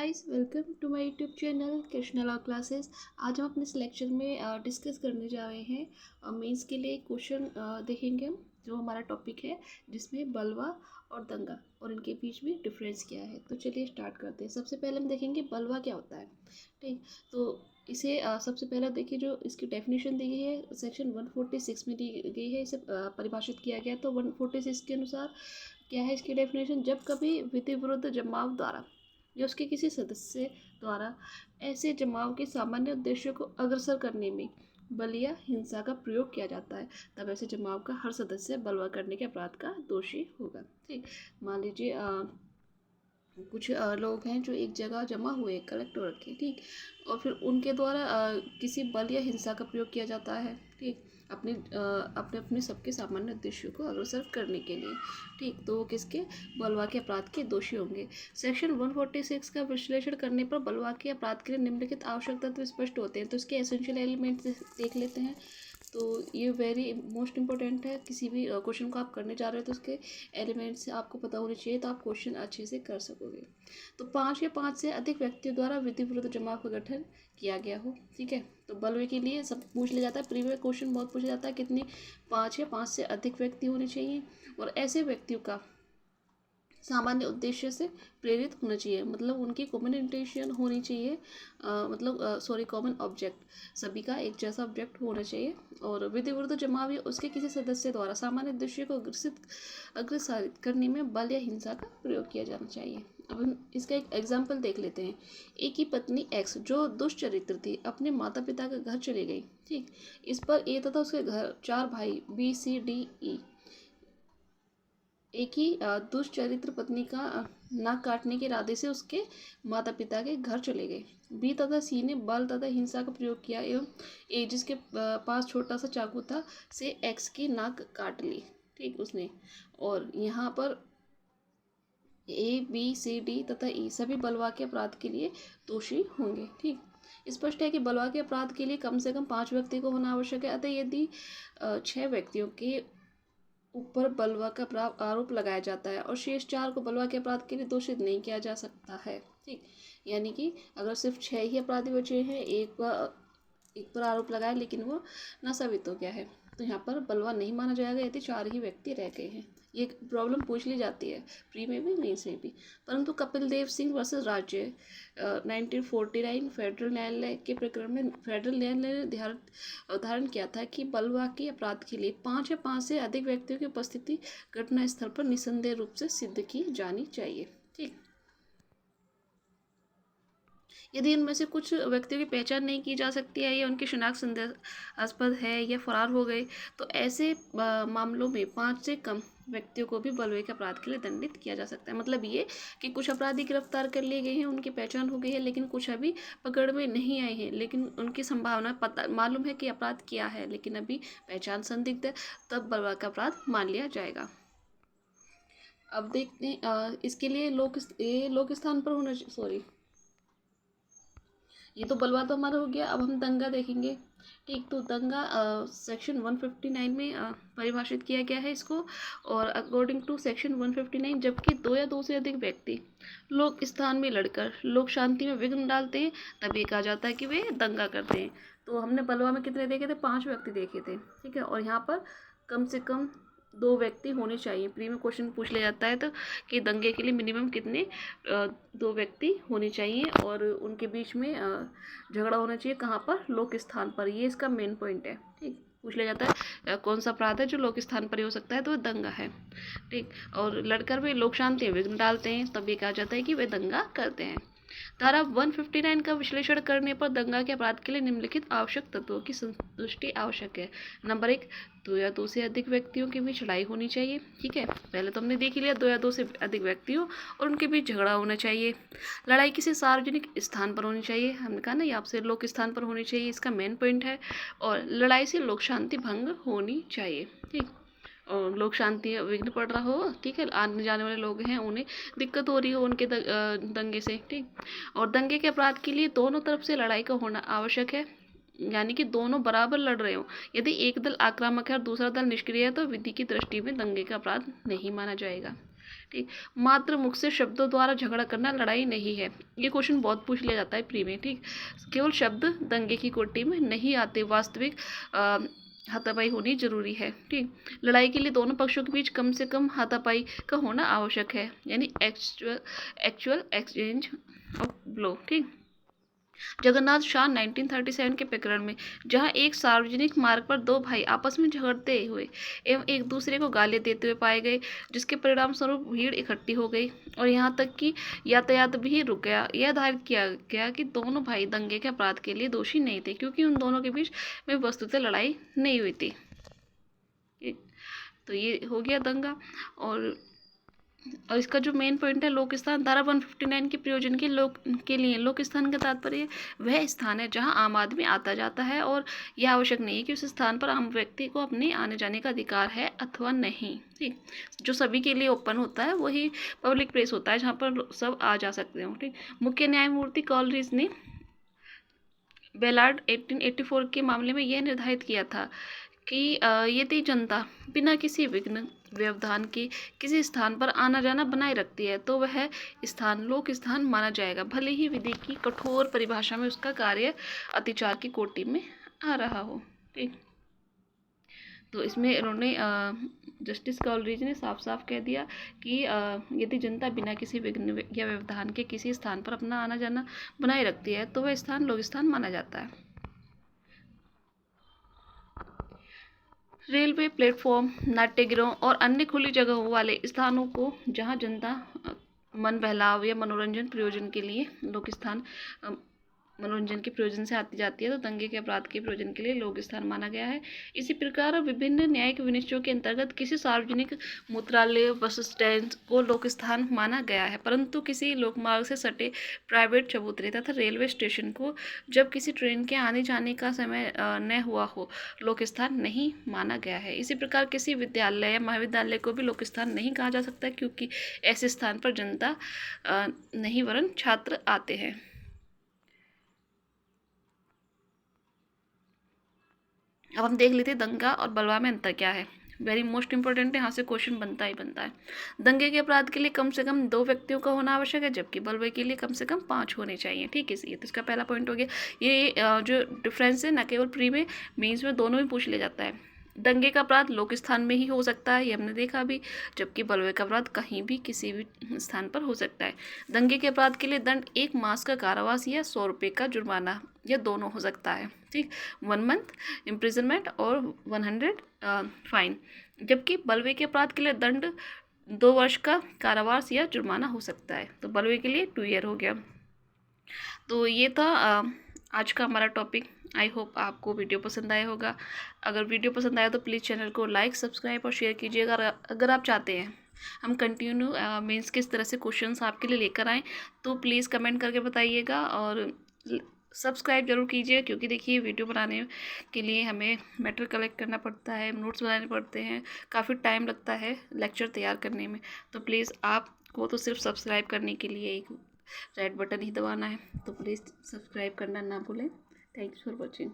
Guys, welcome to my YouTube channel Krishna law classes. आज हम अपने इस लेक्चर में डिस्कस करने जा रहे हैं मेंस के लिए क्वेश्चन देखेंगे हम, जो हमारा टॉपिक है जिसमें बलवा और दंगा और इनके बीच में डिफरेंस क्या है। तो चलिए स्टार्ट करते हैं। सबसे पहले हम देखेंगे बलवा क्या होता है। ठीक, तो इसे सबसे पहले देखिए, जो इसकी डेफिनेशन दी गई है सेक्शन 146 में दी गई है, इसे परिभाषित किया गया। तो 146 के अनुसार क्या है इसकी डेफिनेशन: जब कभी विधि विरुद्ध जमाव द्वारा या उसके किसी सदस्य द्वारा ऐसे जमाव के सामान्य उद्देश्यों को अग्रसर करने में बल या हिंसा का प्रयोग किया जाता है, तब ऐसे जमाव का हर सदस्य बलवा करने के अपराध का दोषी होगा। ठीक, मान लीजिए कुछ लोग हैं जो एक जगह जमा हुए, कलेक्ट हो रखे, ठीक, और फिर उनके द्वारा किसी बल या हिंसा का प्रयोग किया जाता है, ठीक, अपने अपने अपने सबके सामान्य उद्देश्यों को अग्रसर करने के लिए। ठीक, तो वो किसके बलवा के अपराध के दोषी होंगे। सेक्शन 146 का विश्लेषण करने पर बलवा के अपराध के लिए निम्नलिखित आवश्यक तत्व स्पष्ट होते हैं। तो इसके एसेंशियल एलिमेंट्स देख लेते हैं। तो ये वेरी मोस्ट इंपॉर्टेंट है। किसी भी क्वेश्चन को आप करने जा रहे हो तो उसके एलिमेंट्स आपको पता होने चाहिए, तो आप क्वेश्चन अच्छे से कर सकोगे। तो 5 या 5 से अधिक व्यक्तियों द्वारा विधि विरुद्ध जमाव का गठन किया गया हो। ठीक है, तो बलवे के लिए सब पूछ लिया जाता है। प्रीवियस क्वेश्चन बहुत पूछा जाता है, कितनी 5 या 5 से अधिक व्यक्ति होने चाहिए और ऐसे व्यक्तियों का सामान्य उद्देश्य से प्रेरित होना चाहिए, मतलब उनकी कॉमन इंटेंशन होनी चाहिए, कॉमन ऑब्जेक्ट, सभी का एक जैसा ऑब्जेक्ट होना चाहिए। और विधि विरुद्ध जमाव या उसके किसी सदस्य द्वारा सामान्य उद्देश्य को अग्रसारित करने में बल या हिंसा का प्रयोग किया जाना चाहिए। अब हम इसका एक एग्जाम्पल देख लेते हैं। एक ही पत्नी एक्स, जो दुष्चरित्र थी, अपने माता पिता के घर चली गई। ठीक, इस पर ए तथा उसके घर 4 भाई बी सी डी ई एक ही दुष्चरित्र पत्नी का नाक काटने के इरादे से उसके माता पिता के घर चले गए। बी तथा सी ने बल तथा हिंसा का प्रयोग किया एवं ए, जिसके पास छोटा सा चाकू था, से एक्स की नाक काट ली। ठीक, उसने, और यहाँ पर ए बी सी डी तथा ई सभी बलवा के अपराध के लिए दोषी होंगे। ठीक, स्पष्ट है कि बलवा के अपराध के लिए कम से कम 5 व्यक्ति को होना आवश्यक है। अतः यदि 6 व्यक्तियों के ऊपर बलवा का आरोप लगाया जाता है और शेष 4 को बलवा के अपराध के लिए दोषित नहीं किया जा सकता है। ठीक, यानी कि अगर सिर्फ 6 ही अपराधी बचे हैं, एक पर आरोप लगाया लेकिन वो ना साबित हो गया है, तो यहाँ पर बलवा नहीं माना जाएगा यदि 4 ही व्यक्ति रह गए हैं। ये प्रॉब्लम पूछ ली जाती है प्री में भी, मेंस में भी। परंतु कपिल देव सिंह वर्सेस राज्य 1949 फेडरल न्यायालय के प्रकरण में फेडरल न्यायालय ने उदाहरण किया था कि बलवा के अपराध के लिए 5 या 5 से अधिक व्यक्तियों की उपस्थिति घटना स्थल पर निसंदेह रूप से सिद्ध की जानी चाहिए। ठीक, यदि इनमें से कुछ व्यक्तियों की पहचान नहीं की जा सकती है या उनकी शिनाख्त संदेहास्पद है या फरार हो गए, तो ऐसे मामलों में 5 से कम व्यक्तियों को भी बलवे के अपराध के लिए दंडित किया जा सकता है। मतलब ये कि कुछ अपराधी गिरफ्तार कर लिए गए हैं, उनकी पहचान हो गई है, लेकिन कुछ अभी पकड़ में नहीं आए हैं, लेकिन उनकी संभावना पता मालूम है कि अपराध किया है, लेकिन अभी पहचान संदिग्ध है, तब बलवा का अपराध मान लिया जाएगा। अब देखते हैं इसके लिए लोक स्थान पर होना, सॉरी, ये तो बलवा तो हमारा हो गया। अब हम दंगा देखेंगे। ठीक, तो दंगा सेक्शन 159 में परिभाषित किया गया है इसको, और अकॉर्डिंग टू सेक्शन 159 जबकि 2 या 2 से अधिक व्यक्ति लोक स्थान में लड़कर लोक शांति में विघ्न डालते हैं, तब ये कहा जाता है कि वे दंगा करते हैं। तो हमने बलवा में कितने देखे थे? 5 व्यक्ति देखे थे। ठीक है, और यहाँ पर कम से कम 2 व्यक्ति होने चाहिए। प्री में क्वेश्चन पूछ लिया जाता है तो कि दंगे के लिए मिनिमम कितने 2 व्यक्ति होने चाहिए और उनके बीच में झगड़ा होना चाहिए। कहाँ पर? लोक स्थान पर। ये इसका मेन पॉइंट है। ठीक, पूछ लिया जाता है कौन सा अपराध है जो लोक स्थान पर ही हो सकता है, तो दंगा है। ठीक, और लड़कर वे लोक शांति में विघ्न डालते हैं, तब ये कहा जाता है कि वे दंगा करते हैं। धारा 159 का विश्लेषण करने पर दंगा के अपराध के लिए निम्नलिखित आवश्यक तत्वों की संतुष्टि आवश्यक है। नंबर 1, 2 या 2 से अधिक व्यक्तियों के बीच लड़ाई होनी चाहिए। ठीक है, पहले तो हमने देख ही लिया, 2 या 2 से अधिक व्यक्तियों और उनके बीच झगड़ा होना चाहिए। लड़ाई किसी सार्वजनिक स्थान पर होनी चाहिए। हमने कहा ना, ये आपसे लोक स्थान पर होनी चाहिए, इसका मेन पॉइंट है। और लड़ाई से लोक शांति भंग होनी चाहिए। ठीक, और लोक शांति विघ्न पड़ रहा हो, ठीक है, आने जाने वाले लोग हैं उन्हें दिक्कत हो रही हो उनके दंगे से। ठीक, और दंगे के अपराध के लिए दोनों तरफ से लड़ाई का होना आवश्यक है, यानी कि दोनों बराबर लड़ रहे हो। यदि एक दल आक्रामक है और दूसरा दल निष्क्रिय है, तो विधि की दृष्टि में दंगे का अपराध नहीं माना जाएगा। ठीक। मात्र मुख से शब्दों द्वारा झगड़ा करना लड़ाई नहीं है। ये क्वेश्चन बहुत पूछ लिया जाता है प्री में। ठीक। केवल शब्द दंगे की कोटि में नहीं आते, वास्तविक हाथापाई होनी जरूरी है। ठीक। लड़ाई के लिए दोनों पक्षों के बीच कम से कम हाथापाई का होना आवश्यक है, यानी एक्चुअल एक्सचेंज ऑफ ब्लो। ठीक। जगन्नाथ शाह 1937 के प्रकरण में, जहां एक सार्वजनिक मार्ग पर दो भाई आपस में झगड़ते हुए एवं एक दूसरे को गाली देते हुए पाए गए, जिसके परिणाम स्वरूप भीड़ इकट्ठी हो गई और यहां तक कि यातायात भी रुक गया, यह धारित किया गया कि दोनों भाई दंगे के अपराध के लिए दोषी नहीं थे, क्योंकि उन दोनों के बीच में वस्तुतः लड़ाई नहीं हुई थी। तो ये हो गया दंगा। और इसका जो मेन पॉइंट है, लोक स्थान, धारा 159 के प्रयोजन के लिए लोक स्थान का तात्पर्य वह स्थान है जहां आम आदमी आता जाता है और यह आवश्यक नहीं है कि उस स्थान पर आम व्यक्ति को अपने आने जाने का अधिकार है अथवा नहीं। ठीक। जो सभी के लिए ओपन होता है वही पब्लिक प्लेस होता है, जहाँ पर सब आ जा सकते हो। ठीक। मुख्य न्यायमूर्ति कॉलरिज ने बेलार्ड 1884 के मामले में यह निर्धारित किया था कि यदि जनता बिना किसी विघ्न व्यवधान के किसी स्थान पर आना जाना बनाए रखती है तो वह स्थान लोक स्थान माना जाएगा, भले ही विधि की कठोर परिभाषा में उसका कार्य अतिचार की कोटि में आ रहा हो। ठीक। तो इसमें उन्होंने जस्टिस कॉलरिज ने साफ साफ कह दिया कि यदि जनता बिना किसी विघ्न या व्यवधान के किसी स्थान पर अपना आना जाना बनाए रखती है तो वह स्थान लोक स्थान माना जाता है। रेलवे प्लेटफॉर्म, नाट्यगृहों और अन्य खुली जगहों वाले स्थानों को जहां जनता मन बहलाव या मनोरंजन प्रयोजन के लिए लोक स्थान मनोरंजन के प्रयोजन से आती जाती है तो दंगे के अपराध के प्रयोजन के लिए लोक स्थान माना गया है। इसी प्रकार विभिन्न न्यायिक विनिश्चयों के अंतर्गत किसी सार्वजनिक मूत्रालय, बस स्टैंड को लोक स्थान माना गया है, परंतु किसी लोकमार्ग से सटे प्राइवेट चबूतरे तथा रेलवे स्टेशन को जब किसी ट्रेन के आने जाने का समय न हुआ हो लोक स्थान नहीं माना गया है। इसी प्रकार किसी विद्यालय या महाविद्यालय को भी लोक स्थान नहीं कहा जा सकता, क्योंकि ऐसे स्थान पर जनता नहीं वरन छात्र आते हैं। अब हम देख लेते हैं दंगा और बलवा में अंतर क्या है। वेरी मोस्ट इंपॉर्टेंट है, यहाँ से क्वेश्चन बनता ही बनता है। दंगे के अपराध के लिए कम से कम 2 व्यक्तियों का होना आवश्यक है, जबकि बलवे के लिए कम से कम 5 होने चाहिए। ठीक है, ये तो इसका पहला पॉइंट हो गया। ये जो डिफरेंस है, न केवल प्री में, मेंस में, दोनों में पूछ लिया जाता है। दंगे का अपराध लोक स्थान में ही हो सकता है, ये हमने देखा भी, जबकि बलवे का अपराध कहीं भी किसी भी स्थान पर हो सकता है। दंगे के अपराध के लिए दंड 1 मास का कारावास या 100 रुपये का जुर्माना, या दोनों हो सकता है। ठीक। 1 मंथ इम्प्रिजनमेंट और 100 फाइन। जबकि बलवे के अपराध के लिए दंड 2 वर्ष का कारावास या जुर्माना हो सकता है। तो बलवे के लिए 2 ईयर हो गया। तो ये था आज का हमारा टॉपिक। आई होप आपको वीडियो पसंद आया होगा। अगर वीडियो पसंद आया तो प्लीज़ चैनल को लाइक, सब्सक्राइब और शेयर कीजिएगा। अगर आप चाहते हैं हम कंटिन्यू मेंस किस तरह से क्वेश्चंस आपके लिए लेकर आएँ तो प्लीज़ कमेंट करके बताइएगा और सब्सक्राइब जरूर कीजिए, क्योंकि देखिए वीडियो बनाने के लिए हमें मैटर कलेक्ट करना पड़ता है, नोट्स बनाने पड़ते हैं, काफ़ी टाइम लगता है लेक्चर तैयार करने में। तो प्लीज़ आपको तो सिर्फ सब्सक्राइब करने के लिए एक रेड बटन ही दबाना है, तो प्लीज़ सब्सक्राइब करना ना भूलें। Thanks for watching.